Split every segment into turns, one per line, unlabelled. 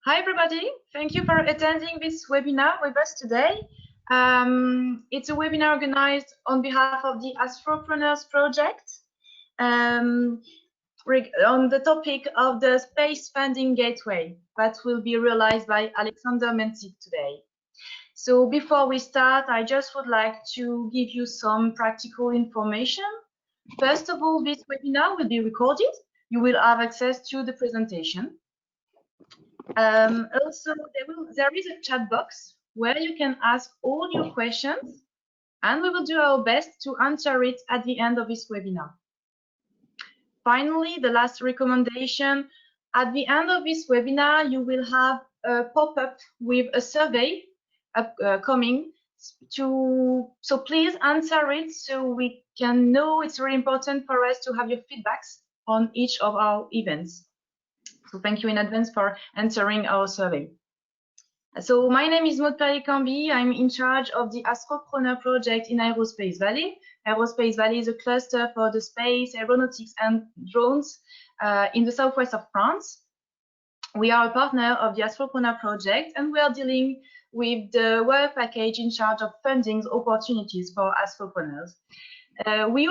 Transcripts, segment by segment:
Hi everybody, thank you for attending this webinar with us today. It's a webinar organized on behalf of the Astropreneurs Project on the topic of the Space Funding Gateway that will be realized by Alexander Mencik today. So before we start, I just would like to give you some practical information. First of all, this webinar will be recorded. You will have access to the presentation. Also, there is a chat box where you can ask all your questions, and we will do our best to answer it at the end of this webinar. Finally, the last recommendation, at the end of this webinar, you will have a pop-up with a survey coming so please answer it so we can know. It's really important for us to have your feedbacks on each of our events. So thank you in advance for answering our survey. So my name is Maude Perier-Camby. I'm in charge of the Astropreneur Project in Aerospace Valley. Aerospace Valley is a cluster for the space, aeronautics, and drones in the southwest of France. We are a partner of the Astropreneur Project, and we are dealing with the work package in charge of funding opportunities for Astropreneurs. We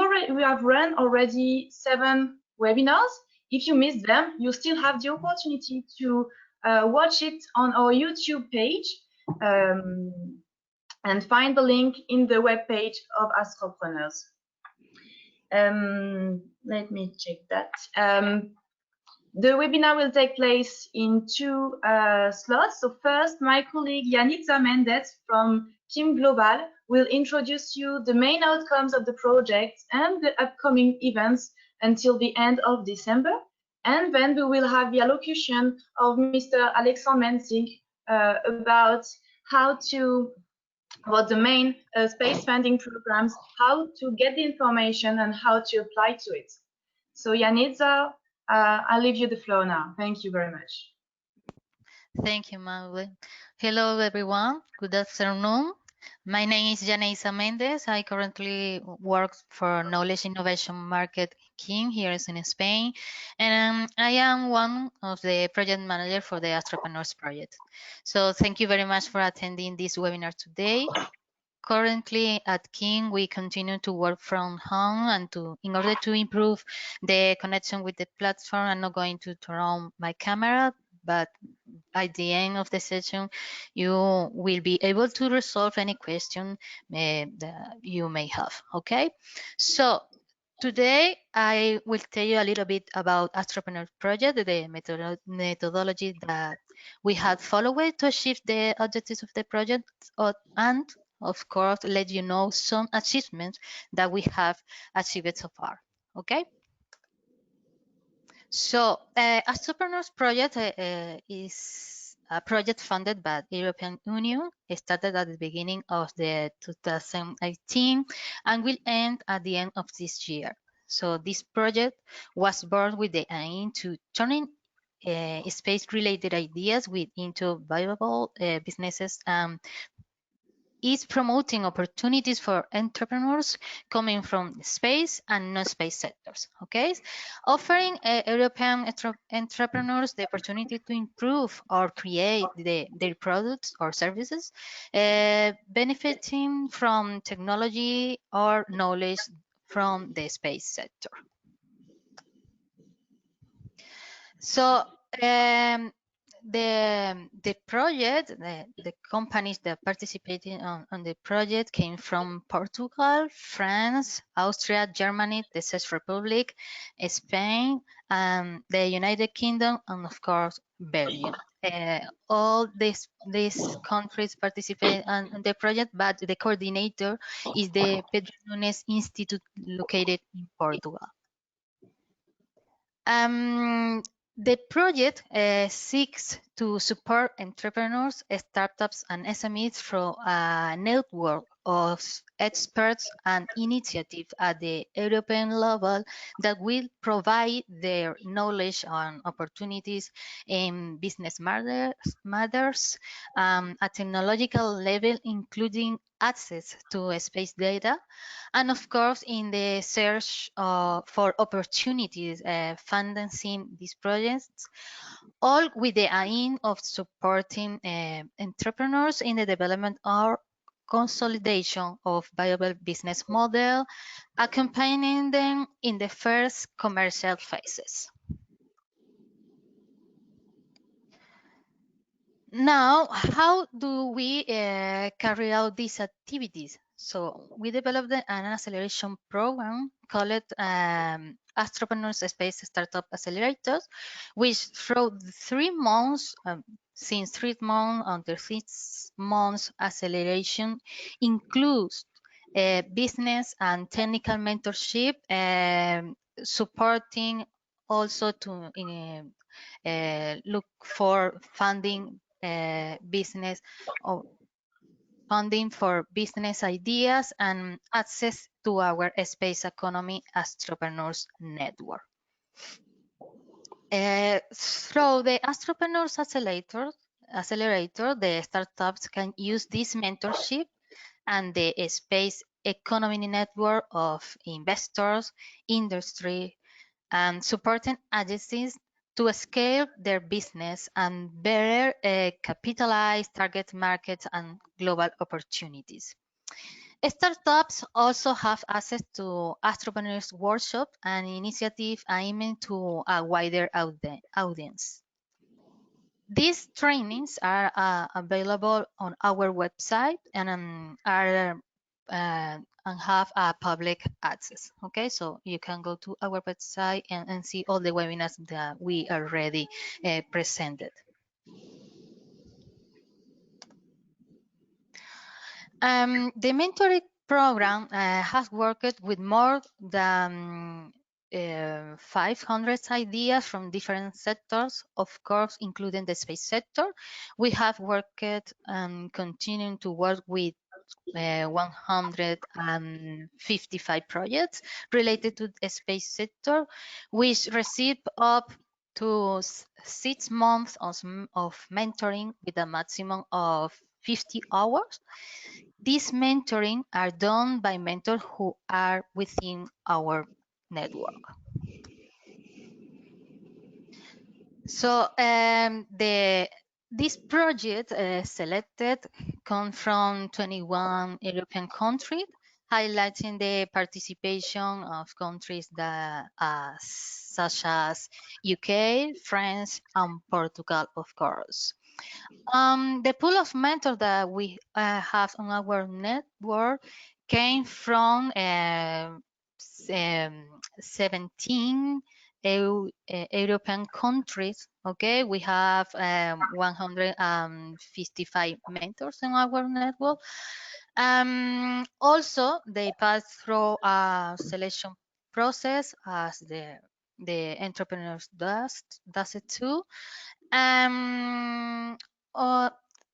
have run already 7 webinars. If you missed them, you still have the opportunity to watch it on our YouTube page and find the link in the web page of Astropreneurs. Let me check that. The webinar will take place in 2 slots. So first, my colleague Yaneiza Méndez from Team Global will introduce you the main outcomes of the project and the upcoming events until the end of December. And then we will have the allocution of Mr. Alexandre Mencik about the main space funding programs, how to get the information and how to apply to it. So Yaneiza, I'll leave you the floor now. Thank you very much.
Thank you, Maude. Hello, everyone. Good afternoon. My name is Yaneiza Méndez. I currently work for Knowledge Innovation Market King here in Spain, and I am one of the project managers for the Astropreneurs Project. So thank you very much for attending this webinar today. Currently at King, we continue to work from home and in order to improve the connection with the platform, I'm not going to turn on my camera, but at the end of the session, you will be able to resolve any question that you may have, okay? So today, I will tell you a little bit about Astropreneur Project, the methodology that we have followed to achieve the objectives of the project, and of course, let you know some achievements that we have achieved so far, okay? So, Astropreneurs Project is a project funded by the European Union. It started at the beginning of the 2018 and will end at the end of this year. So this project was born with the aim to turning space-related ideas into viable businesses is promoting opportunities for entrepreneurs coming from space and non-space sectors, okay? Offering European entrepreneurs the opportunity to improve or create their products or services, benefiting from technology or knowledge from the space sector. So, the project, the companies that participated on the project came from Portugal, France, Austria, Germany, the Czech Republic, Spain, the United Kingdom, and of course, Belgium. All these countries participate on the project, but the coordinator is the Pedro Nunes Institute located in Portugal. The project seeks to support entrepreneurs, startups, and SMEs through a network of experts and initiatives at the European level that will provide their knowledge on opportunities in business matters at technological level, including access to space data, and of course in the search for opportunities financing these projects, all with the aim of supporting entrepreneurs in the development or consolidation of viable business model, accompanying them in the first commercial phases. Now, how do we carry out these activities? So we developed an acceleration program called Astropreneurs Space Startup Accelerators, which through 3 months, since 3 months until 6 months acceleration, includes business and technical mentorship, supporting also to look for funding business or funding for business ideas and access to our space economy Astropreneurs network. Through the Astropreneurs Accelerator, the startups can use this mentorship and the space economy network of investors, industry, and supporting agencies to scale their business and better capitalize target markets and global opportunities. Startups also have access to Astropreneurs workshop, an initiative aiming to a wider audience. These trainings are available on our website and are and have a public access. Okay, so you can go to our website and see all the webinars that we already presented. The mentoring program has worked with more than 500 ideas from different sectors, of course, including the space sector. We have worked and continuing to work with 155 projects related to the space sector, which receive up to 6 months of mentoring with a maximum of 50 hours. These mentoring are done by mentors who are within our network. So this project selected come from 21 European countries, highlighting the participation of countries that such as UK, France, and Portugal, of course. The pool of mentors that we have on our network came from 17 European countries. Okay, we have 155 mentors in our network. Also, they pass through a selection process as the entrepreneurs does it too.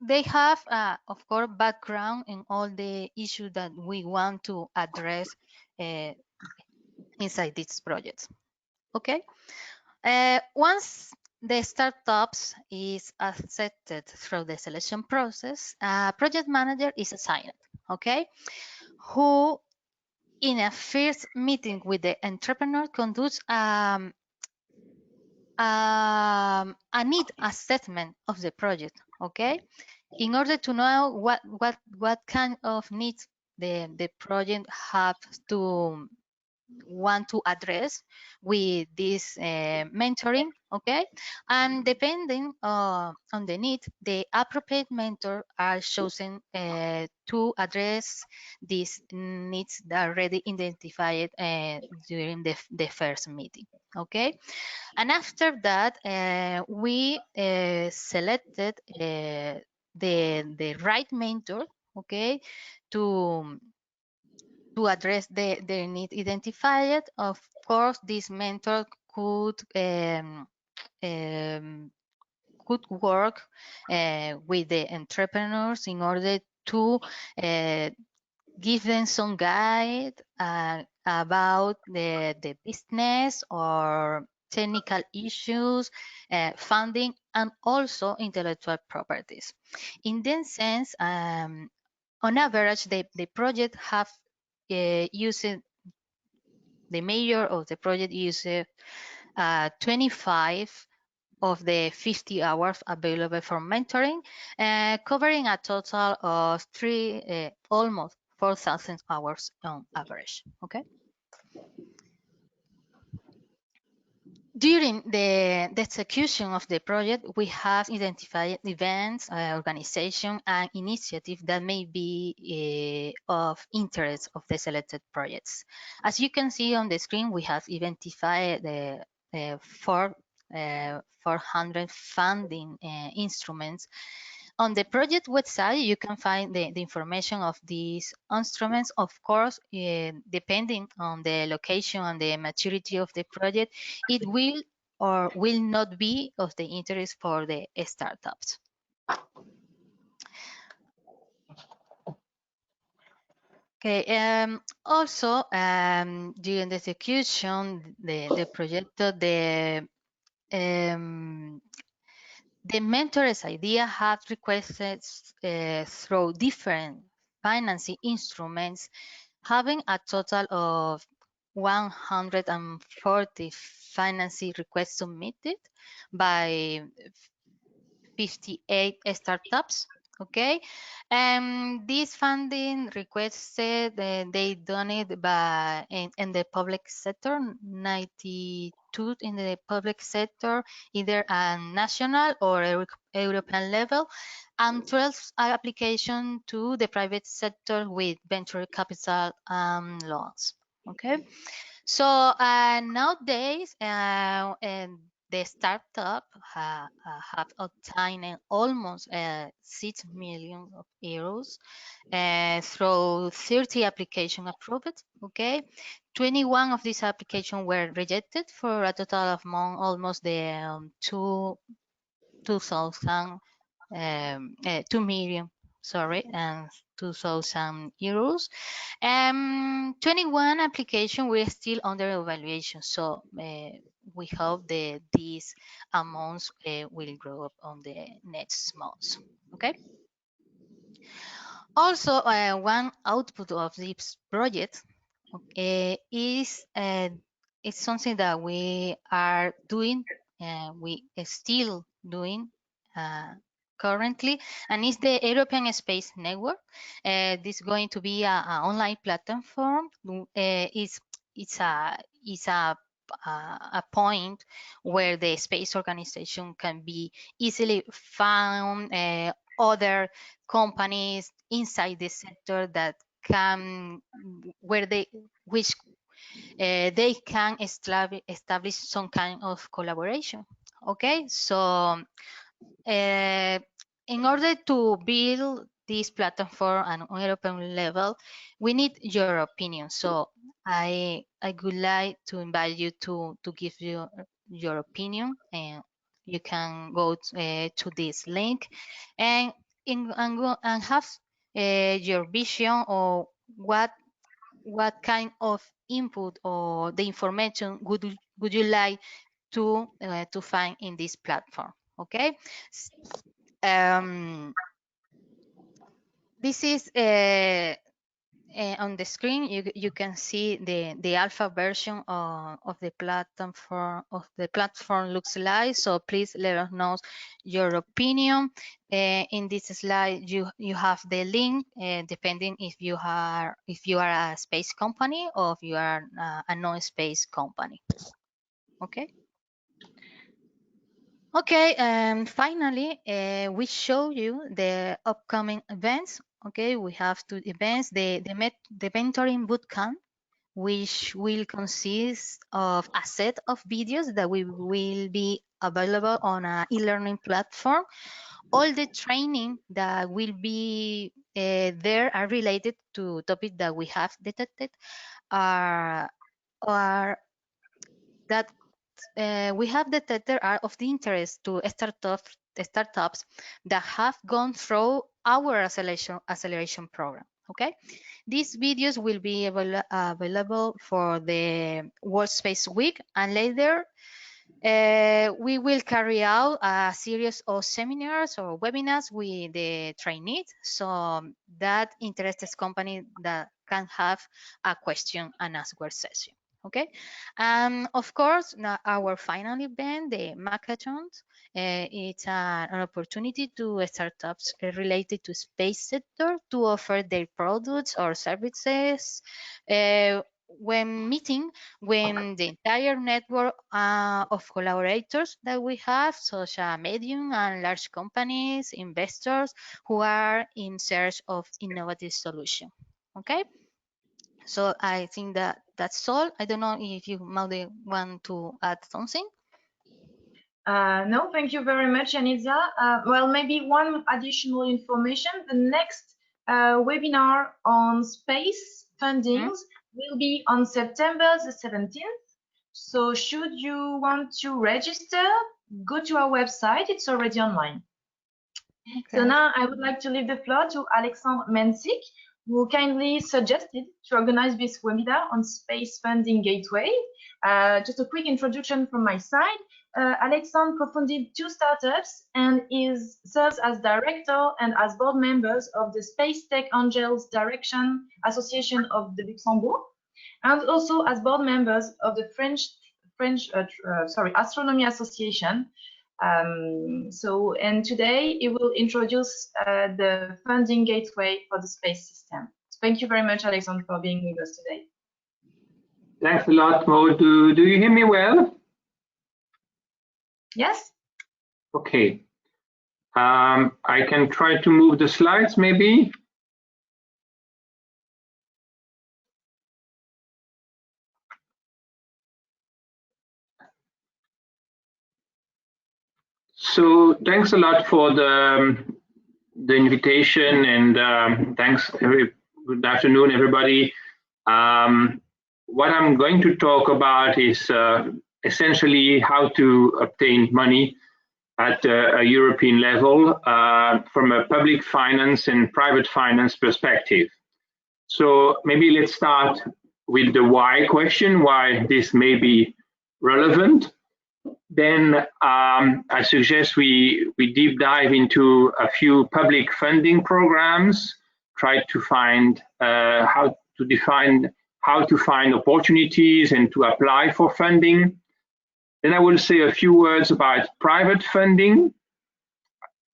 They have, of course, background in all the issues that we want to address inside these projects. Okay. Once the startups is accepted through the selection process, a project manager is assigned. Okay, who in a first meeting with the entrepreneur conducts a need assessment of the project. Okay, in order to know what kind of needs the project have to want to address with this mentoring. Okay, and depending on the need, the appropriate mentor are chosen to address these needs that are already identified during the first meeting. Okay, and after that we selected the right mentor, okay, to address the need identified. Of course, this mentor could work with the entrepreneurs in order to give them some guide about the business or technical issues, funding, and also intellectual properties. In that sense, on average, the project have used, the mayor of the project used 25 of the 50 hours available for mentoring, covering a total of almost 4,000 hours on average. Okay. During the execution of the project, we have identified events, organization, and initiatives that may be of interest of the selected projects. As you can see on the screen, we have identified the 400 funding instruments. On the project website, you can find the information of these instruments. Of course, depending on the location and the maturity of the project, it will or will not be of the interest for the startups. Okay. Also, during the execution, the project, the mentor's idea had requested through different financing instruments, having a total of 140 financing requests submitted by 58 startups. Okay, this funding requested they donate by in the public sector, 92 in the public sector, either a national or European level, and 12 application to the private sector with venture capital loans. Okay, so nowadays the startup have obtained almost 6 million of euros through 30 applications approved. Okay, 21 of these applications were rejected for a total of almost the 2 million, sorry, and 2,000 euros. 21 applications were still under evaluation, so we hope that these amounts will grow up on the next months. Okay. Also, one output of this project is it's something that we are doing, we are still doing currently, and it's the European Space Network. This is going to be an online platform. It's a point where the space organization can be easily found. Other companies inside the sector that can they can establish some kind of collaboration. Okay, so in order to build this platform at an European level, we need your opinion. So I would like to invite you to give your opinion, and you can go to this link and have your vision or what kind of input or the information would you like to find in this platform. Okay. This is on the screen. You can see the alpha version of the platform looks like. So please let us know your opinion. In this slide, you have the link depending if you are a space company or if you are a non-space company. Okay. Okay, finally, we show you the upcoming events. Okay, we have 2 events, the Mentoring Bootcamp, which will consist of a set of videos that will be available on an e-learning platform. All the training that will be there are related to topics that we have detected are that we have detected are of the interest to startups that have gone through our acceleration program. Okay, these videos will be available for the World Space Week, and later we will carry out a series of seminars or webinars with the trainees, so that interested company that can have a question and answer session. Okay, and of course, our final event, the Hackathon, it's an opportunity to startups related to space sector to offer their products or services when meeting when the entire network of collaborators that we have, such as medium and large companies, investors who are in search of innovative solutions. Okay, so I think that that's all. I don't know if you, Maude, want to add something.
No, thank you very much, Yaneiza. Well, maybe one additional information. The next webinar on space fundings will be on September the 17th. So should you want to register, go to our website. It's already online. Okay. So now I would like to leave the floor to Alexandre Mencik, who kindly suggested to organize this webinar on Space Funding Gateway. Just a quick introduction from my side. Alexandre co-founded 2 startups and serves as director and as board members of the Space Tech Angels Direction Association of the Luxembourg, and also as board members of the French Astronomy Association. And today he will introduce the funding gateway for the space system. So thank you very much, Alexandre, for being with us today.
Thanks a lot, Maude. Do you hear me well?
Yes.
Okay. I can try to move the slides, maybe. So thanks a lot for the invitation, and thanks. Good afternoon, everybody. What I'm going to talk about is essentially how to obtain money at a European level from a public finance and private finance perspective. So maybe let's start with the why question, why this may be relevant. Then I suggest we deep dive into a few public funding programs, try to find how to find opportunities and to apply for funding. Then I will say a few words about private funding,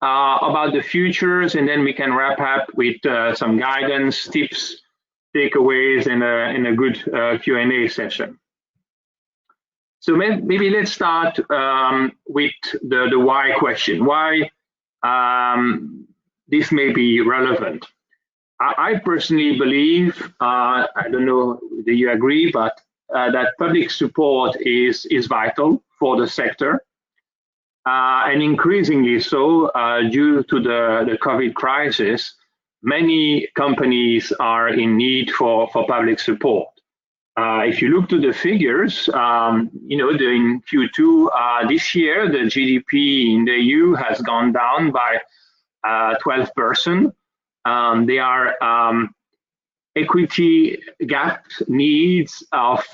about the futures, and then we can wrap up with some guidance, tips, takeaways, and a good Q&A session. So maybe let's start with the why question. Why this may be relevant. I personally believe, I don't know whether you agree, but that public support is vital for the sector, and increasingly so due to the COVID crisis. Many companies are in need for public support. If you look to the figures, in Q2 this year, the GDP in the EU has gone down by 12%. There are equity gap needs of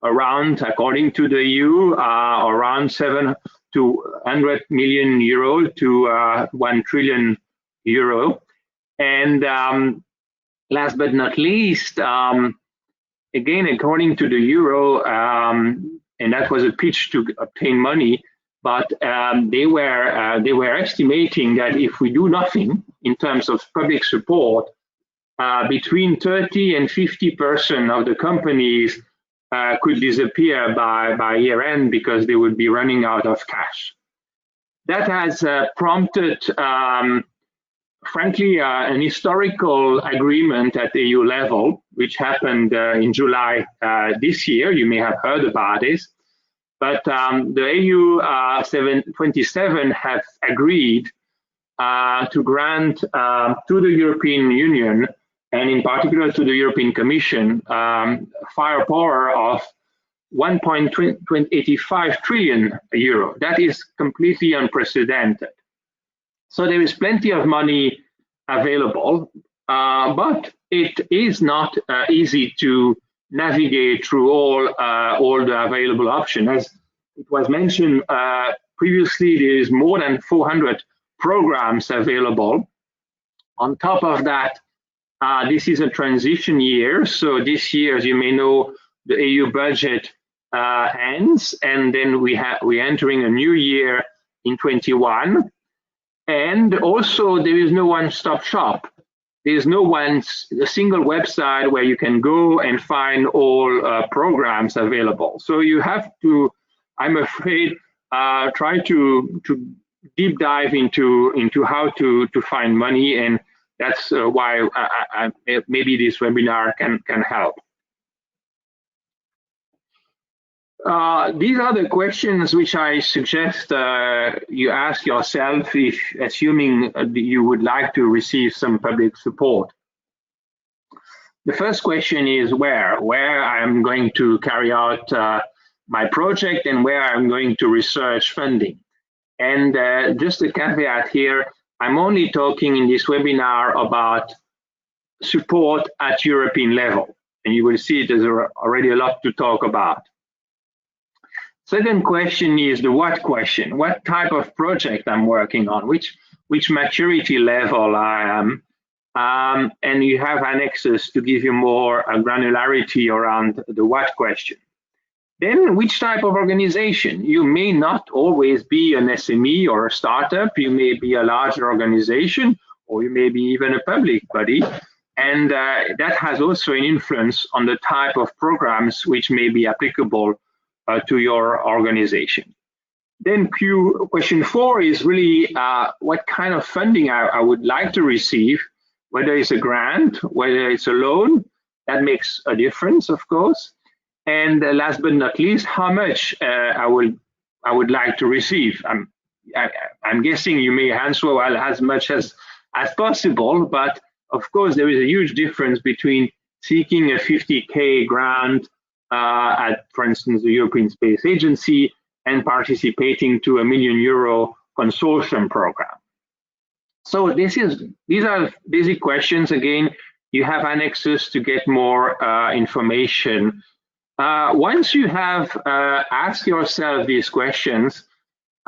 around, according to the EU, around 700 million euro to 1 trillion euro. And last but not least, again, according to the Euro, and that was a pitch to obtain money, but they were estimating that if we do nothing in terms of public support, between 30 and 50% of the companies could disappear by year end because they would be running out of cash. That has prompted, frankly, an historical agreement at the EU level, which happened in July this year. You may have heard about this, but the EU 27 have agreed to grant to the European Union, and in particular to the European Commission, firepower of 1.85 trillion euro. That is completely unprecedented. So there is plenty of money available. but it is not easy to navigate through all the available options. As it was mentioned previously, there is more than 400 programs available. On top of that, this is a transition year. So this year, as you may know, the EU budget ends, and then we're entering a new year in 21. And also, there is no one-stop shop. There's a single website where you can go and find all programs available. So you have to, I'm afraid, try to deep dive into how to find money, and that's why maybe this webinar can help. These are the questions which I suggest you ask yourself if assuming you would like to receive some public support. The first question is where I'm going to carry out my project and where I'm going to research funding. And just a caveat here, I'm only talking in this webinar about support at European level. And you will see there's already a lot to talk about. Second question is the what question. What type of project I'm working on, which maturity level I am, and you have annexes to give you more granularity around the what question. Then which type of organization? You may not always be an SME or a startup, you may be a larger organization, or you may be even a public body, and that has also an influence on the type of programs which may be applicable to your organization. Then question 4 is really what kind of funding I would like to receive, whether it's a grant, whether it's a loan. That makes a difference, of course. And last but not least, how much I would like to receive. I'm guessing you may answer, well, as much as possible, but of course there is a huge difference between seeking a 50K grant at, for instance, the European Space Agency and participating to €1 million consortium program. So these are basic questions. Again, you have annexes to get more information. Once you have asked yourself these questions,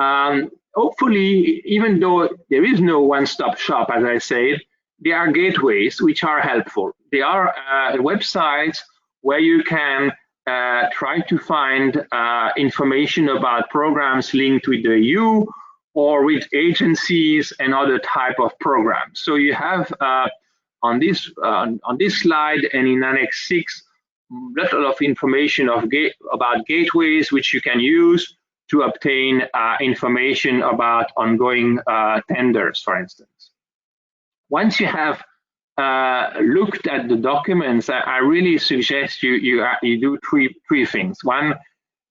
hopefully, even though there is no one-stop shop, as I said, there are gateways which are helpful. There are websites where you can try to find information about programs linked with the EU or with agencies and other type of programs. So you have on this slide and in Annex 6 a lot of information about gateways which you can use to obtain information about ongoing tenders, for instance. Once you have looked at the documents, I really suggest you do three things. One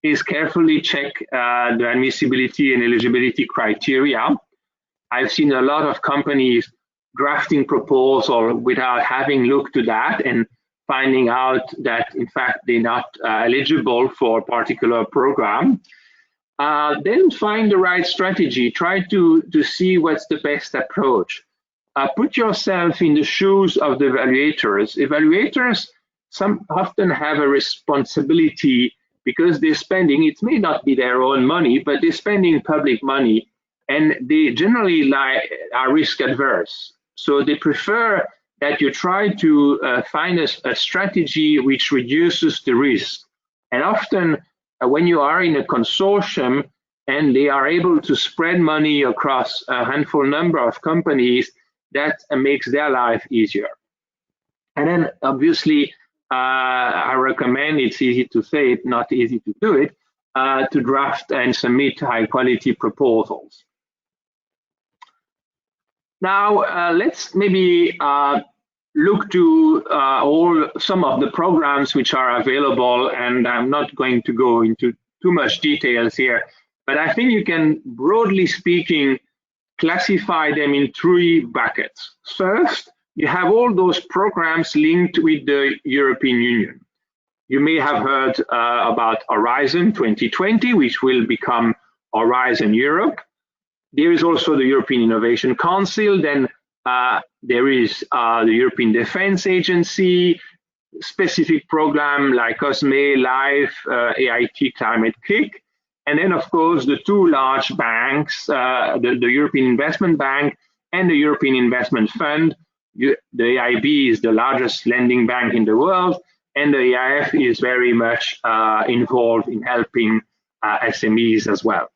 is carefully check the admissibility and eligibility criteria. I've seen a lot of companies drafting proposal without having looked to that and finding out that in fact they're not eligible for a particular program. Then find the right strategy. Try to see what's the best approach. Put yourself in the shoes of the evaluators. Evaluators often have a responsibility because they're spending, it may not be their own money, but they're spending public money, and they generally are risk adverse. So they prefer that you try to find a strategy which reduces the risk. And often when you are in a consortium and they are able to spread money across a handful number of companies, that makes their life easier. And then obviously, I recommend, it's easy to say it, not easy to do it, to draft and submit high quality proposals. Now, let's maybe look to some of the programs which are available, and I'm not going to go into too much details here, but I think you can, broadly speaking, classify them in 3 buckets. First, you have all those programs linked with the European Union. You may have heard about Horizon 2020, which will become Horizon Europe. There is also the European Innovation Council, then there is the European Defence Agency, specific program like COSME, LIFE, AIT Climate Kick, and then of course the two large banks, the European Investment Bank and the European Investment Fund. The EIB is the largest lending bank in the world, and the EIF is very much involved in helping SMEs as well.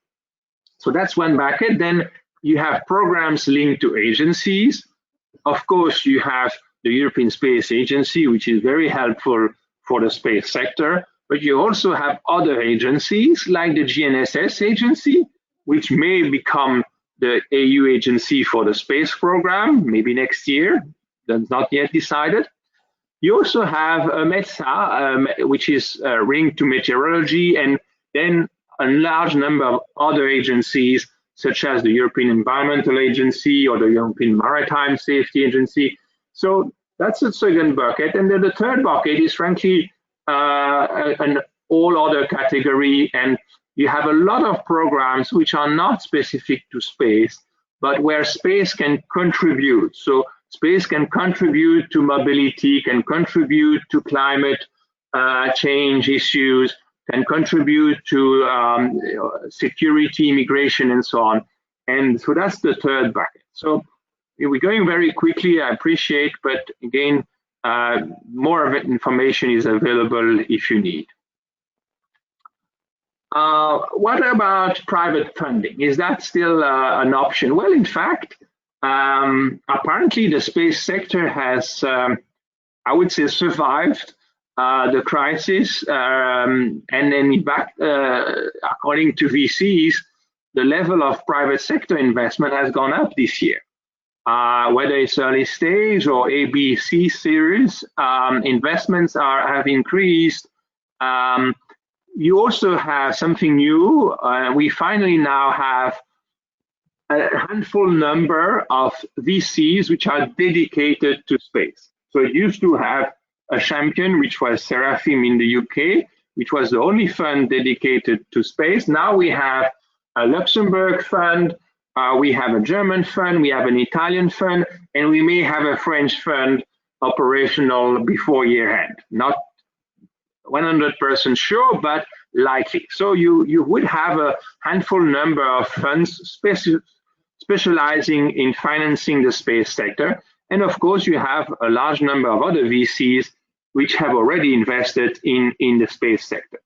So that's one bucket. Then you have programs linked to agencies. Of course, you have the European Space Agency, which is very helpful for the space sector, but you also have other agencies like the GNSS agency, which may become the EU agency for the space program, maybe next year. That's not yet decided. You also have METSA, which is linked to meteorology, and then a large number of other agencies, such as the European Environmental Agency or the European Maritime Safety Agency. So that's the second bucket. And then the third bucket is frankly an all other category, and you have a lot of programs which are not specific to space, but where space can contribute. So space can contribute to mobility, can contribute to climate change issues, can contribute to security, immigration, and so on. And so that's the third bucket. So we're going very quickly, I appreciate, but again, more of it information is available if you need. What about private funding? Is that still an option? Well, in fact, apparently the space sector has, I would say, survived the crisis, and then in fact, according to VCs, the level of private sector investment has gone up this year. Whether it's early stage or A, B, C series, investments have increased. You also have something new. We finally now have a handful number of VCs which are dedicated to space. So it used to have a champion, which was Seraphim in the UK, which was the only fund dedicated to space. Now we have a Luxembourg fund, we have a German fund, we have an Italian fund, and we may have a French fund operational before year end. Not 100% sure, but likely. So you would have a handful number of funds specializing in financing the space sector. And of course, you have a large number of other VCs which have already invested in the space sector.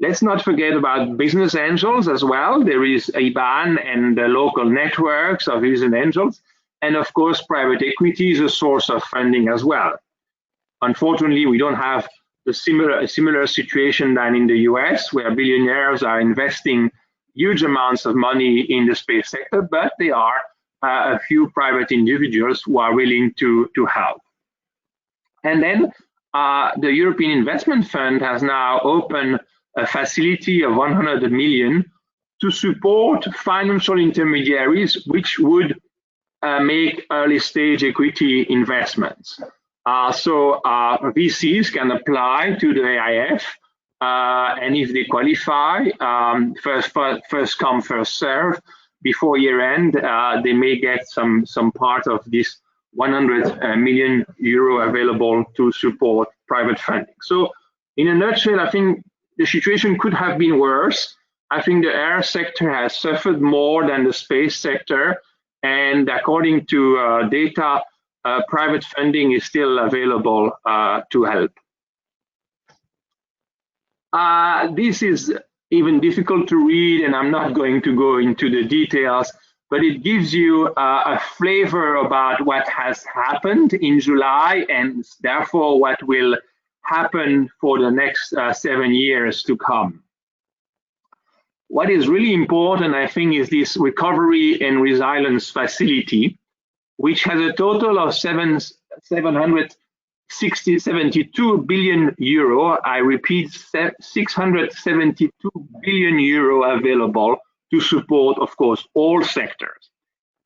Let's not forget about business angels as well. There is IBAN and the local networks of business angels. And of course, private equity is a source of funding as well. Unfortunately, we don't have a similar situation than in the US, where billionaires are investing huge amounts of money in the space sector, but there are a few private individuals who are willing to help. And then the European Investment Fund has now opened a facility of 100 million to support financial intermediaries which would make early stage equity investments. So VCs can apply to the AIF, and if they qualify, first come, first serve, before year end, they may get some part of this 100 million euro available to support private funding. So in a nutshell, I think the situation could have been worse. I think the air sector has suffered more than the space sector, and according to data, private funding is still available to help. This is even difficult to read, and I'm not going to go into the details, but it gives you a flavor about what has happened in July and therefore what will happen for the next 7 years to come. What is really important, I think, is this recovery and resilience facility, which has a total of 772 billion euro. I repeat, 672 billion euro available to support, of course, all sectors.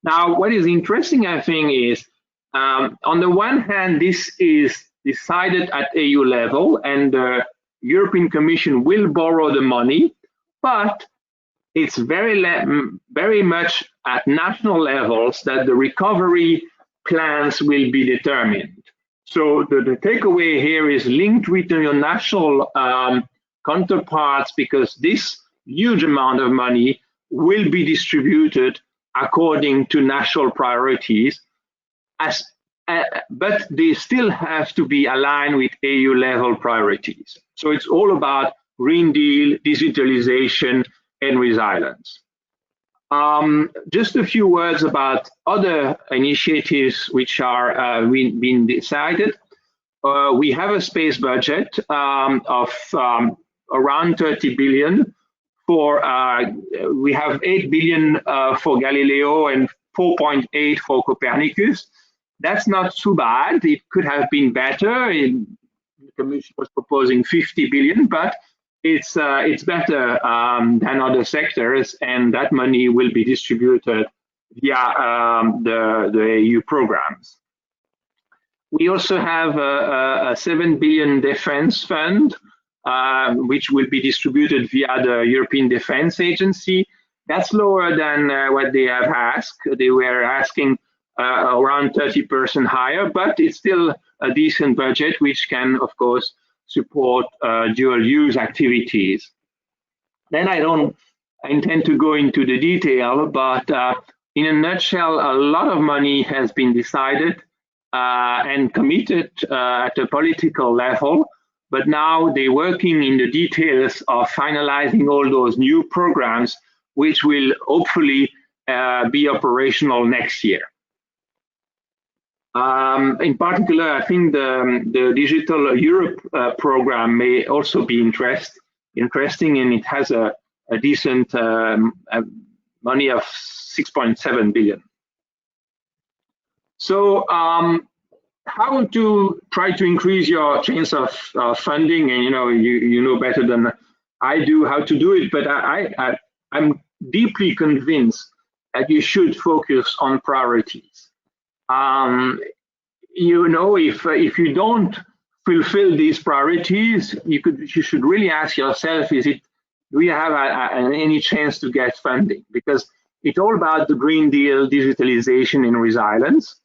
Now, what is interesting, I think, is on the one hand, this is decided at EU level, and the European Commission will borrow the money, but it's very much at national levels that the recovery plans will be determined. So the takeaway here is linked with your national counterparts, because this huge amount of money will be distributed according to national priorities, but they still have to be aligned with AU level priorities. So it's all about Green Deal, digitalization, and resilience. Just a few words about other initiatives which are being decided. We have a space budget of around 30 billion. We have 8 billion for Galileo and 4.8 for Copernicus. That's not too bad. It could have been better. The Commission was proposing 50 billion, but it's better than other sectors, and that money will be distributed via the EU programs. We also have a 7 billion defense fund, which will be distributed via the European Defense Agency. That's lower than what they have asked. They were asking around 30% higher, but it's still a decent budget, which can, of course, support dual use activities. Then I don't intend to go into the detail, but in a nutshell, a lot of money has been decided and committed at a political level, but now they're working in the details of finalizing all those new programs, which will hopefully be operational next year. In particular, I think the Digital Europe program may also be interesting, and it has a decent money of 6.7 billion. So how to try to increase your chance of funding, and you know better than I do how to do it, but I'm deeply convinced that you should focus on priorities. If you don't fulfill these priorities, you should really ask yourself, do you have any chance to get funding? Because it's all about the Green Deal, digitalization, and resilience.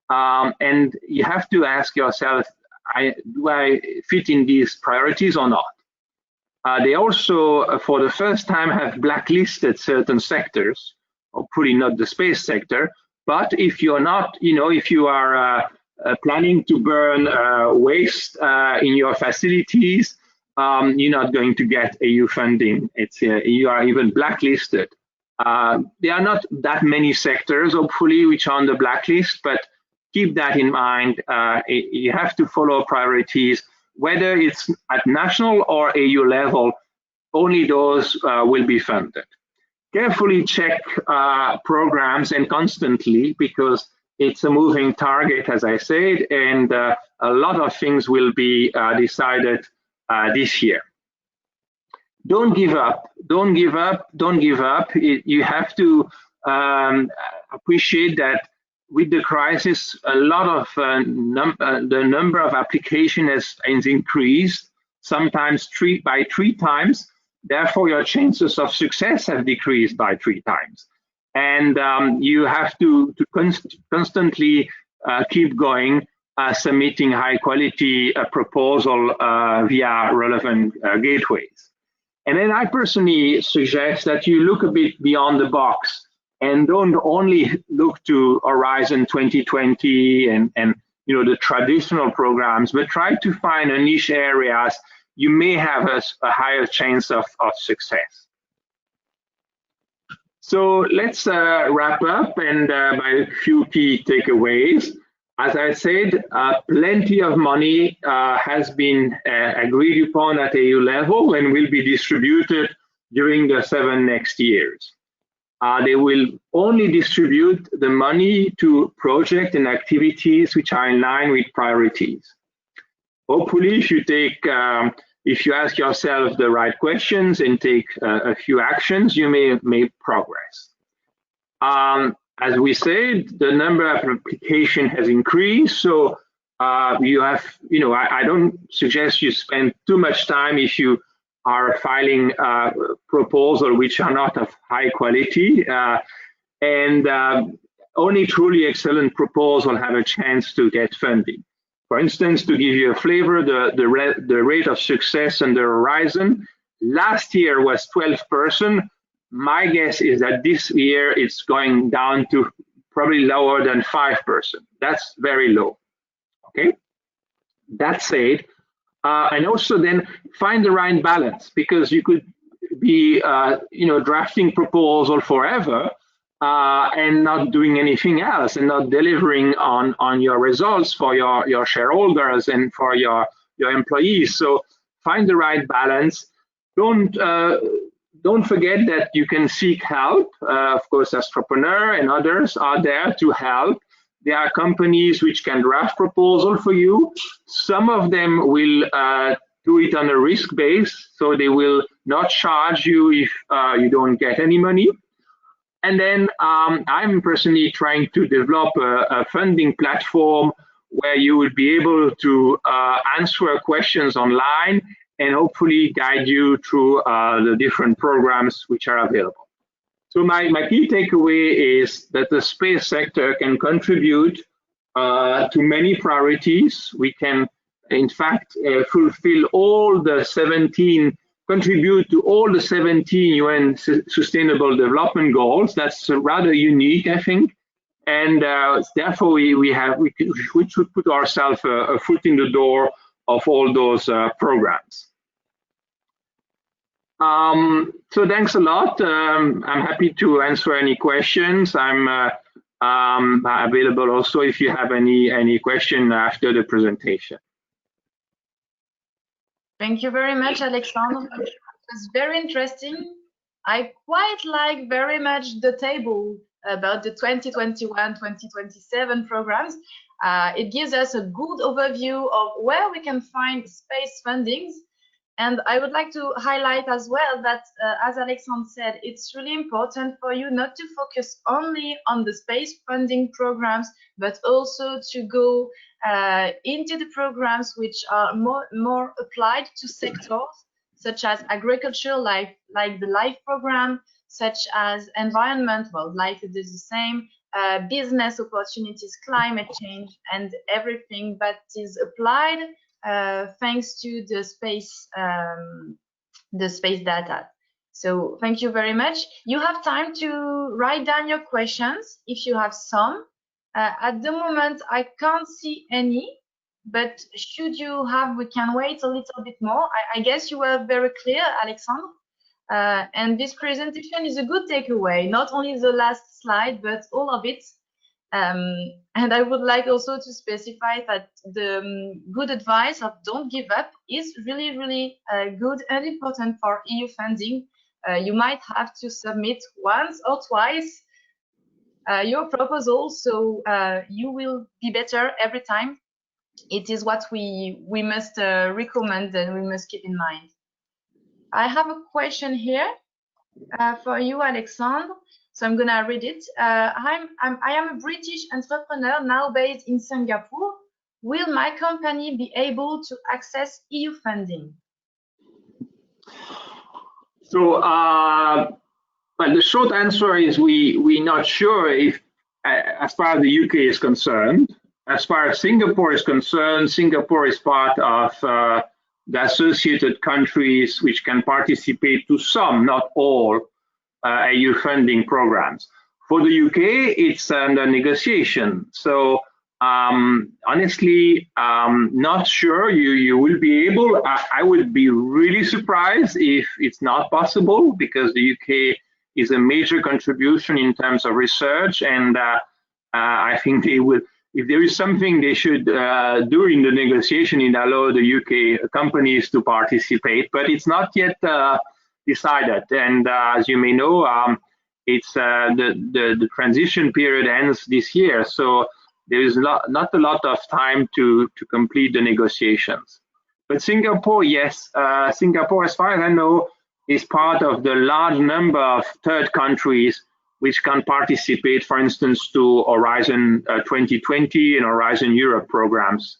And you have to ask yourself, do I fit in these priorities or not? They also, for the first time, have blacklisted certain sectors, hopefully not the space sector. But if you're not, if you are planning to burn waste in your facilities, you're not going to get EU funding. You are even blacklisted. There are not that many sectors, hopefully, which are on the blacklist, but keep that in mind. You have to follow priorities, whether it's at national or EU level. Only those will be funded. Carefully check programs and constantly, because it's a moving target, as I said, and a lot of things will be decided this year. Don't give up. Don't give up. Don't give up. You have to appreciate that with the crisis, a lot of the number of applications has increased, sometimes 3 times. Therefore, your chances of success have decreased by 3 times. And you have to constantly keep going, submitting high quality proposal via relevant gateways. And then I personally suggest that you look a bit beyond the box and don't only look to Horizon 2020 and the traditional programs, but try to find a niche areas you may have a higher chance of success. So let's wrap up and by a few key takeaways. As I said, plenty of money has been agreed upon at EU level and will be distributed during the 7 next years. They will only distribute the money to projects and activities which are in line with priorities. Hopefully, if you ask yourself the right questions and take a few actions, you may make progress. As we said, the number of applications has increased, so you have, I don't suggest you spend too much time if you are filing proposals which are not of high quality. And only truly excellent proposals have a chance to get funding. For instance, to give you a flavor, the rate of success on the horizon last year was 12%. My guess is that this year it's going down to probably lower than 5%. That's very low. Okay. That said, and also then find the right balance, because you could be drafting proposal forever and not doing anything else and not delivering on your results for your shareholders and for your employees. So find the right balance. Don't forget that you can seek help. Of course, Astropreneur and others are there to help. There are companies which can draft proposal for you. Some of them will do it on a risk base, so they will not charge you if you don't get any money. And then I'm personally trying to develop a funding platform where you will be able to answer questions online and hopefully guide you through the different programs which are available. So my key takeaway is that the space sector can contribute to many priorities. We can, in fact, fulfill all the 17, contribute to all the 17 UN Sustainable Development Goals. That's rather unique, I think. And therefore, we should put ourselves a foot in the door of all those programs. So thanks a lot. I'm happy to answer any questions. I'm available also if you have any question after the presentation.
Thank you very much, Alexandre. It was very interesting. I quite like very much the table about the 2021-2027 programs. It gives us a good overview of where we can find space fundings. And I would like to highlight as well that, as Alexandre said, it's really important for you not to focus only on the space funding programs, but also to go into the programs which are more applied to sectors, such as agriculture, like the LIFE program, such as environment, well, LIFE is the same, business opportunities, climate change, and everything that is applied thanks to the space data. So thank you very much. You have time to write down your questions if you have some. At the moment, I can't see any, but should you have, we can wait a little bit more. I guess you were very clear, Alexandre. And this presentation is a good takeaway, not only the last slide, but all of it. And I would like also to specify that the good advice of don't give up is really, really good and important for EU funding. You might have to submit once or twice your proposal, so you will be better every time. It is what we must recommend and we must keep in mind. I have a question here for you, Alexandre. So I'm gonna read it. I am a British entrepreneur now based in Singapore. Will my company be able to access EU funding?
So, well, the short answer is we're not sure if, as far as the UK is concerned. As far as Singapore is concerned, Singapore is part of the associated countries which can participate to some, not all, EU funding programs. For the UK, it's under negotiation. So honestly, not sure you will be able. I would be really surprised if it's not possible, because the UK is a major contribution in terms of research, and I think they will. If there is something they should do in the negotiation, it allow the UK companies to participate, but it's not yet decided. And as you may know, it's the transition period ends this year, so there is not a lot of time to complete the negotiations. But Singapore, yes, Singapore, as far as I know, is part of the large number of third countries which can participate, for instance, to Horizon 2020 and Horizon Europe programs.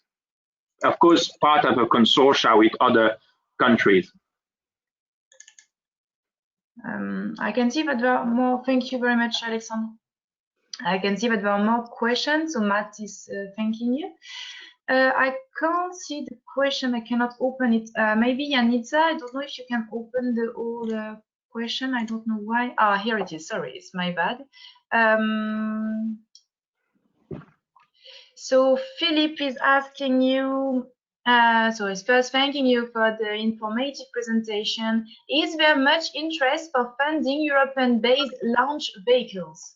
Of course, part of a consortia with other countries.
I can see that there are more. Thank you very much, Alexandre. I can see that there are more questions, so Matt is thanking you. I can't see the question, I cannot open it. Maybe Yaneiza, I don't know if you can open the old question, I don't know why. Ah, here it is, sorry, it's my bad. So Philip is asking you, so he's first thanking you for the informative presentation. Is there much interest for funding European-based launch vehicles?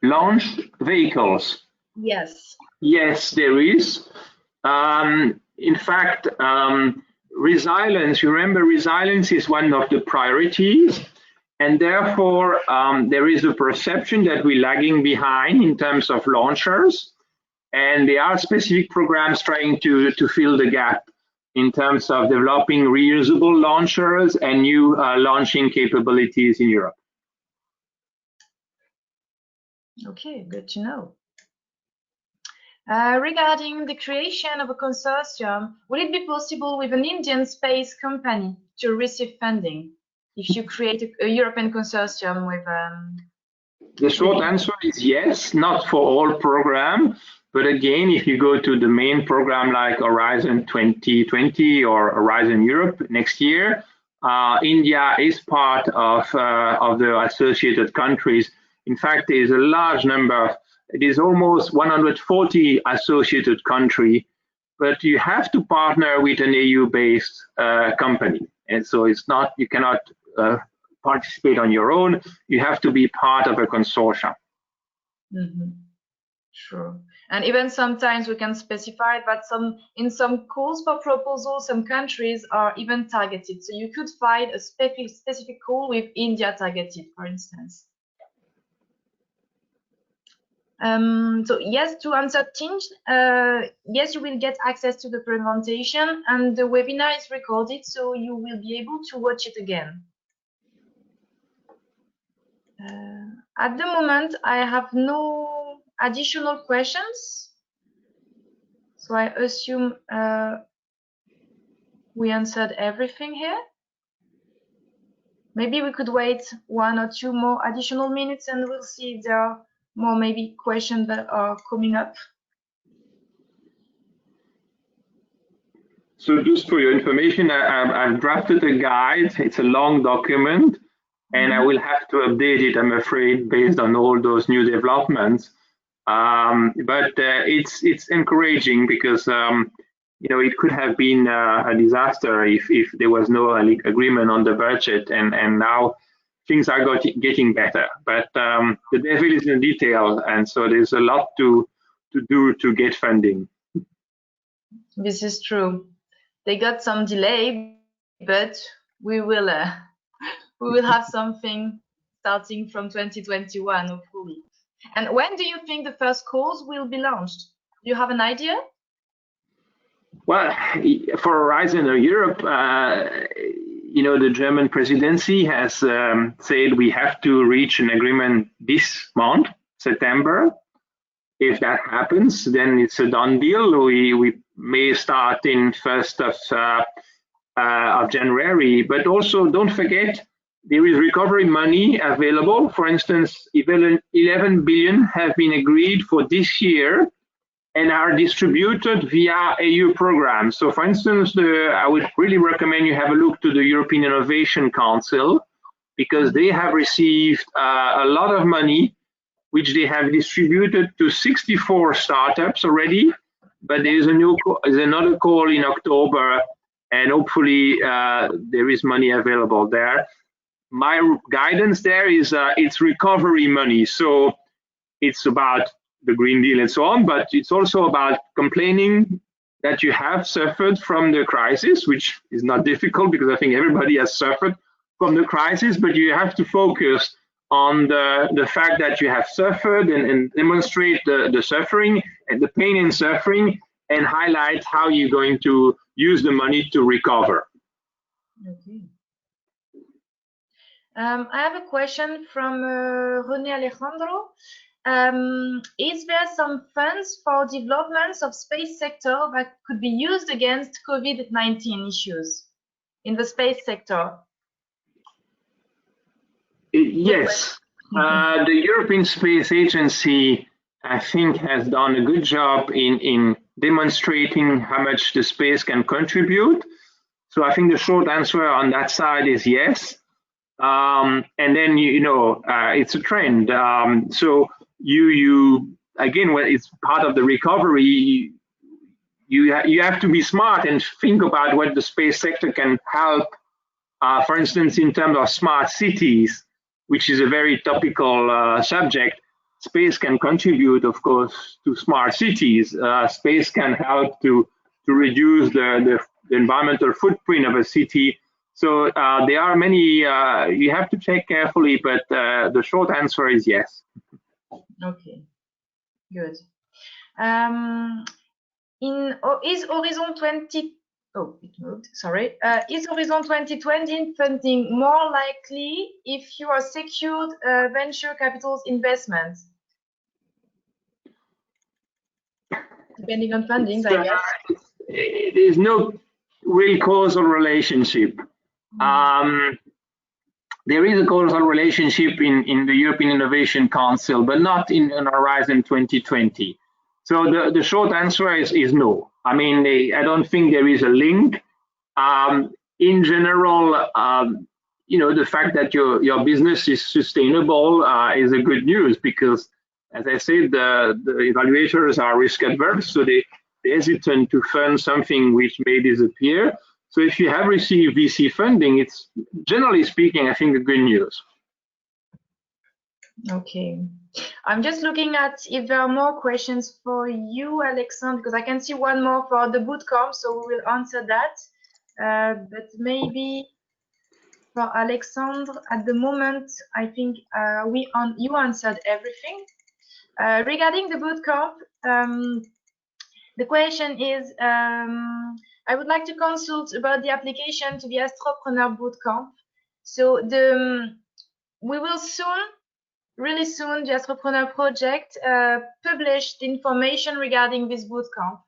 Launch vehicles?
Yes.
Yes, there is. In fact, resilience, you remember resilience is one of the priorities, and therefore there is a perception that we're lagging behind in terms of launchers, and there are specific programs trying to fill the gap in terms of developing reusable launchers and new launching capabilities in Europe.
Okay, good to know. Regarding the creation of a consortium, would it be possible with an Indian space company to receive funding if you create a European consortium with?
The short answer is yes, not for all programs. But again, if you go to the main program like Horizon 2020 or Horizon Europe next year, India is part of the associated countries. In fact, there is a large number. It is almost 140 associated countries, but you have to partner with an EU-based company, and so it's not, you cannot participate on your own. You have to be part of a consortium.
Mm-hmm. Sure. And even sometimes we can specify that in some calls for proposals, some countries are even targeted. So you could find a specific call with India targeted, for instance. So yes, to answer Tinch, yes, you will get access to the presentation, and the webinar is recorded, so you will be able to watch it again. At the moment, I have no additional questions, so I assume we answered everything here. Maybe we could wait 1 or 2 more additional minutes, and we'll see if there are more maybe questions that are coming up.
So just for your information, I've drafted a guide. It's a long document, and I will have to update it, I'm afraid, based on all those new developments. But it's encouraging because you know, it could have been a disaster if there was no agreement on the budget, and now things are getting better. But the devil is in the detail, and so there's a lot to do to get funding.
This is true. They got some delay, but we will have something starting from 2021, hopefully. And when do you think the first calls will be launched? Do you have an idea?
Well, for Horizon Europe, you know, the German presidency has said we have to reach an agreement this month, September. If that happens, then it's a done deal. We may start in 1st of January, but also don't forget there is recovery money available. For instance, 11 billion have been agreed for this year and are distributed via EU programs. So for instance, I would really recommend you have a look to the European Innovation Council, because they have received a lot of money, which they have distributed to 64 startups already. But there is another call in October, and hopefully there is money available there. My guidance there is it's recovery money. So it's about the Green Deal and so on, but it's also about complaining that you have suffered from the crisis, which is not difficult because I think everybody has suffered from the crisis, but you have to focus on the fact that you have suffered and demonstrate the suffering and the pain and suffering, and highlight how you're going to use the money to recover.
Okay. I have a question from René Alejandro. Is there some funds for developments of space sector that could be used against COVID-19 issues in the space sector?
Yes. The European Space Agency, I think, has done a good job in demonstrating how much the space can contribute. So I think the short answer on that side is yes. And then, it's a trend. So you again, when it's part of the recovery, you have to be smart and think about what the space sector can help. For instance, in terms of smart cities, which is a very topical subject, space can contribute, of course, to smart cities. Space can help to reduce the environmental footprint of a city. So there are many, you have to check carefully, but the short answer is yes.
Okay, good. Is Horizon 20, oh, it moved, sorry. Is Horizon 2020 funding more likely if you are secured venture capital's investments? Depending on funding, I guess.
There's no real causal relationship. There is a causal relationship in the European Innovation Council, but not in Horizon 2020. So the short answer is no. I mean, I don't think there is a link. In general, the fact that your business is sustainable is a good news because, as I said, the evaluators are risk adverse, so they're hesitant to fund something which may disappear. So if you have received VC funding, it's generally speaking, I think, a good news.
Okay. I'm just looking at if there are more questions for you, Alexandre, because I can see one more for the bootcamp, so we will answer that. But maybe for Alexandre, at the moment, I think you answered everything. Regarding the bootcamp, the question is, I would like to consult about the application to the Astropreneur Bootcamp. So we will soon, really soon, the Astropreneur Project publish the information regarding this bootcamp.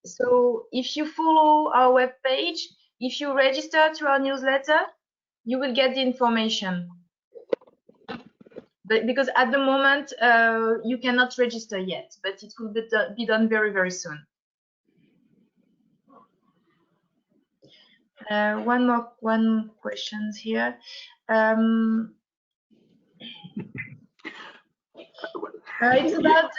So if you follow our webpage, if you register to our newsletter, you will get the information. But because at the moment, you cannot register yet, but it will be done very, very soon. One question here. It's about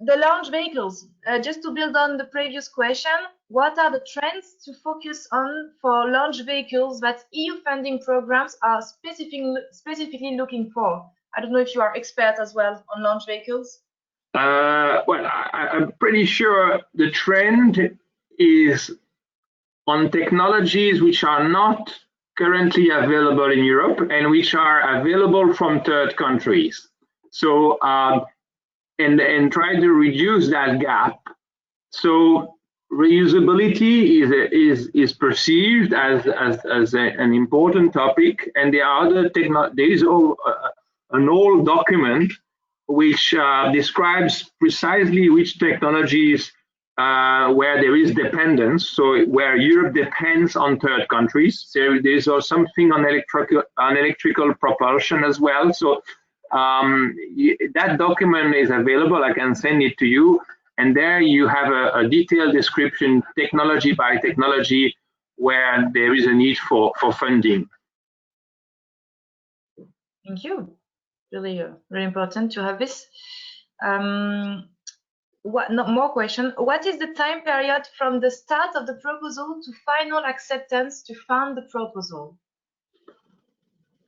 the launch vehicles. Just to build on the previous question, what are the trends to focus on for launch vehicles that EU funding programs are specifically looking for? I don't know if you are expert as well on launch vehicles.
Well, I'm pretty sure the trend is on technologies which are not currently available in Europe and which are available from third countries. So, and try to reduce that gap. So reusability is perceived as an important topic, and there are other there is an old document which describes precisely which technologies where there is dependence, so where Europe depends on third countries. So there's also something on electrical propulsion as well. So that document is available. I can send it to you, and there you have a detailed description, technology by technology, where there is a need for funding.
Thank you. Really, really important to have this. More question. What is the time period from the start of the proposal to final acceptance to fund the proposal?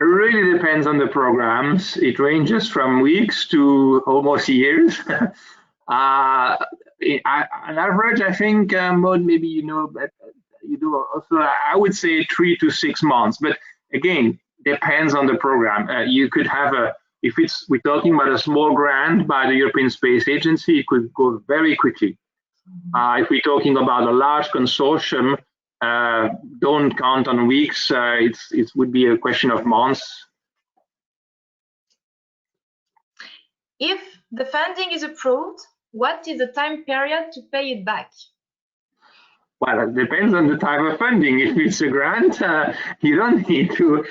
It really depends on the programs. It ranges from weeks to almost years. On average, I think, Maude, maybe you know, but you do also, I would say 3 to 6 months. But again, depends on the program. You could have if we're talking about a small grant by the European Space Agency, it could go very quickly. If we're talking about a large consortium, don't count on weeks. It would be a question of months.
If the funding is approved, what is the time period to pay it back?
Well, it depends on the type of funding. If it's a grant, you don't need to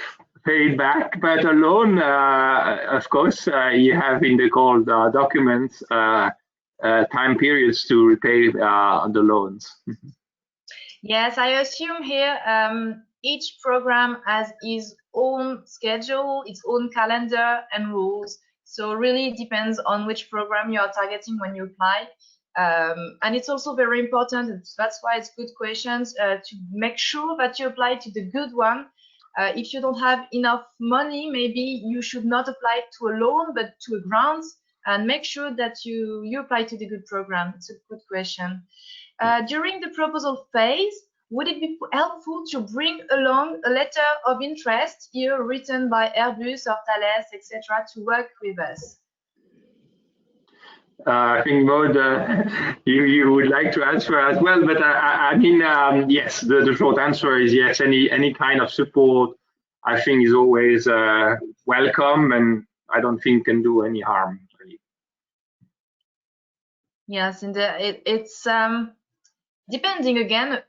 pay it back, but a loan, of course, you have in the called documents time periods to repay the loans.
Yes, I assume here each program has its own schedule, its own calendar and rules. So really it depends on which program you are targeting when you apply. And it's also very important, that's why it's good questions, to make sure that you apply to the good one. If you don't have enough money, maybe you should not apply to a loan, but to a grant, and make sure that you apply to the good program. It's a good question. During the proposal phase, would it be helpful to bring along a letter of interest here written by Airbus or Thales, etc., to work with us?
I think Maude, you would like to answer as well, but I mean, yes, the short answer is yes. Any kind of support, I think, is always welcome, and I don't think can do any harm. Really.
Yes, and it's depending again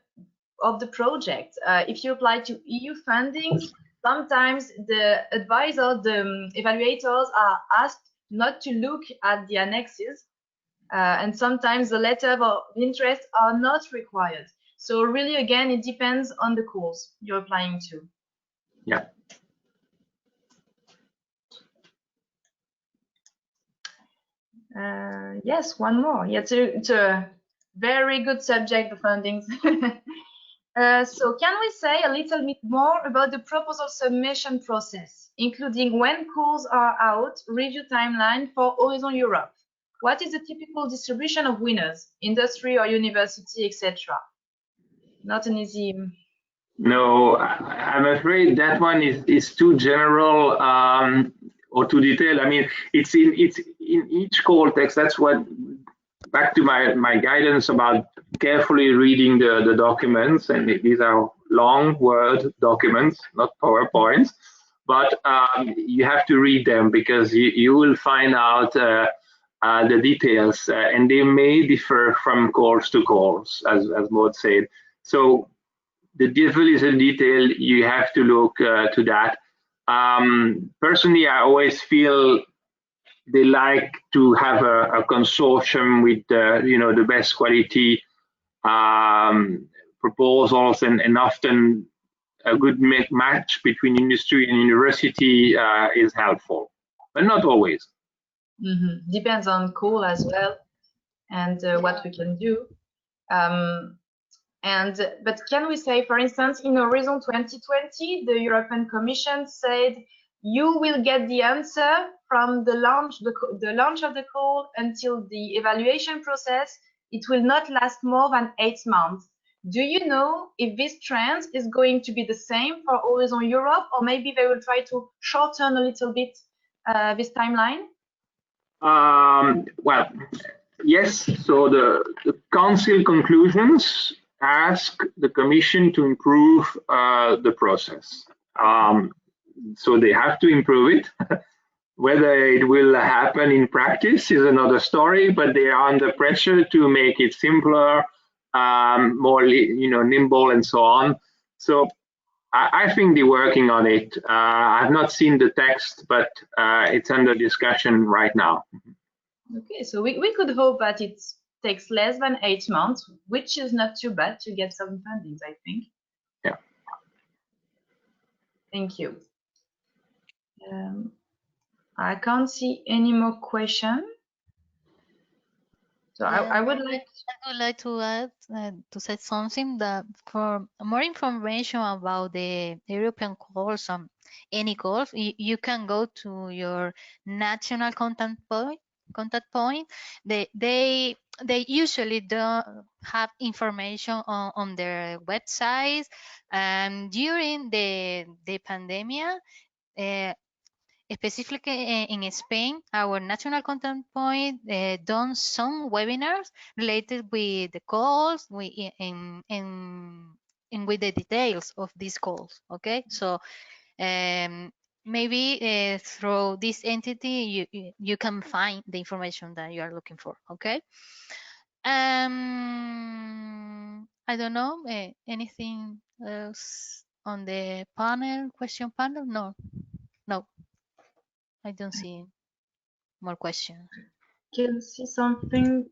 of the project. If you apply to EU fundings, sometimes the advisor, the evaluators are asked not to look at the annexes, and sometimes the letter of interest are not required. So really, again, it depends on the course you're applying to.
Yeah.
Yes, one more. Yeah, it's a very good subject, the fundings. So can we say a little bit more about the proposal submission process, including when calls are out, review timeline for Horizon Europe? What is the typical distribution of winners, industry or university, etc.? Not an easy.
No, I'm afraid that one is too general or too detailed. I mean, it's in each call text. That's what, back to my guidance about carefully reading the documents, and these are long Word documents, not PowerPoints, but you have to read them because you will find out the details, and they may differ from calls to calls, as Maude said. So the devil is in detail. You have to look to that. Personally, I always feel they like to have a consortium with the best quality proposals, and often a good match between industry and university is helpful, but not always.
Mm-hmm. Depends on call as well, and what we can do. But can we say, for instance, in Horizon 2020, the European Commission said you will get the answer from the launch of the call until the evaluation process. It will not last more than 8 months. Do you know if this trend is going to be the same for Horizon Europe, or maybe they will try to shorten a little bit this timeline?
Well, yes. So the Council conclusions ask the Commission to improve the process. So they have to improve it. Whether it will happen in practice is another story, but they are under pressure to make it simpler, more nimble, and so on. So I think they're working on it. I've not seen the text, but it's under discussion right now.
Okay, so we could hope that it takes less than 8 months, which is not too bad to get some fundings, I think.
Yeah.
Thank you. I can't see any more questions. So
Yeah,
I would like
to add to say something, that for more information about the European calls, any calls, you can go to your national contact point. They usually don't have information on their websites. During the pandemic, specifically in Spain, our national contact point done some webinars related with the calls, and with the details of these calls. Okay, so maybe through this entity you can find the information that you are looking for. Okay. I don't know anything else. on the panel, question panel? No, I don't see more questions.
Can see something.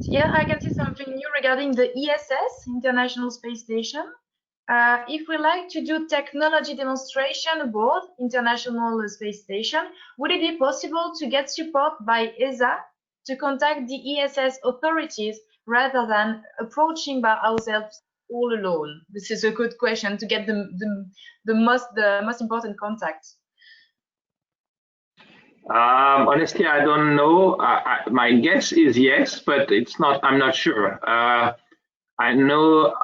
Yeah, I can see something new regarding the ESS, International Space Station. If we like to do technology demonstration aboard International Space Station, would it be possible to get support by ESA to contact the ESS authorities rather than approaching by ourselves all alone? This is a good question to get the most important contact.
Honestly, I don't know. My guess is yes, but it's not. I'm not sure. I know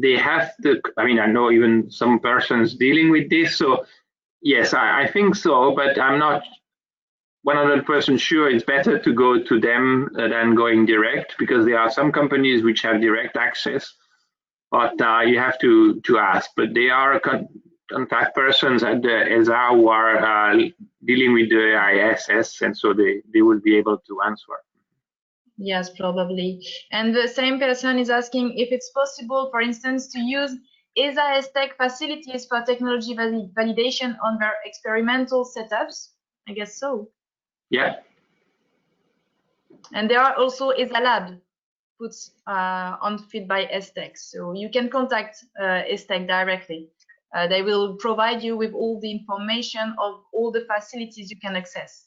they have the. I mean, I know even some persons dealing with this. So yes, I think so, but I'm not 100% sure. It's better to go to them than going direct, because there are some companies which have direct access, but you have to ask. But they are contact persons at the ESA who are dealing with the ISS, and so they will be able to answer.
Yes, probably. And the same person is asking if it's possible, for instance, to use ESA STEC facilities for technology validation on their experimental setups. I guess so.
Yeah.
And there are also ESA Lab put on feed by STEC. So you can contact STEC directly. They will provide you with all the information of all the facilities you can access.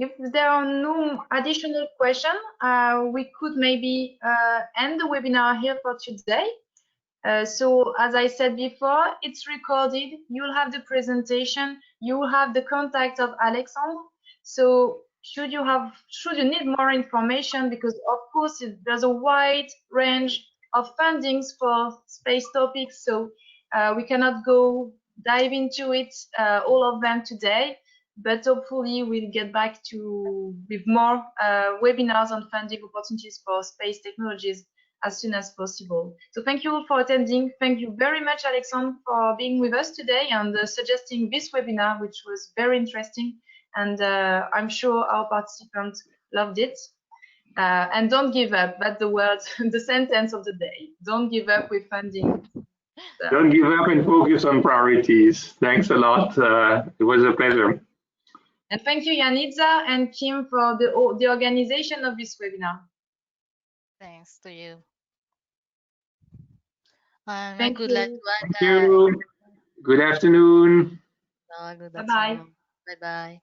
If there are no additional questions, we could maybe end the webinar here for today. So as I said before, it's recorded. You'll have the presentation. You will have the contact of Alexandre. So should you need more information, because of course there's a wide range of fundings for space topics, so we cannot go dive into it all of them today. But hopefully we'll get back with more webinars on funding opportunities for space technologies as soon as possible. So thank you all for attending. Thank you very much, Alexandre, for being with us today and suggesting this webinar, which was very interesting. And I'm sure our participants loved it. And don't give up. That's the word, the sentence of the day. Don't give up with funding. So.
Don't give up and focus on priorities. Thanks a lot. It was a pleasure.
And thank you, Yaneiza and Kim, for the organization of this webinar.
Thanks to you. And
Thank
good
you.
luck.
Thank you. Good afternoon.
Good
Bye-bye.
Bye-bye.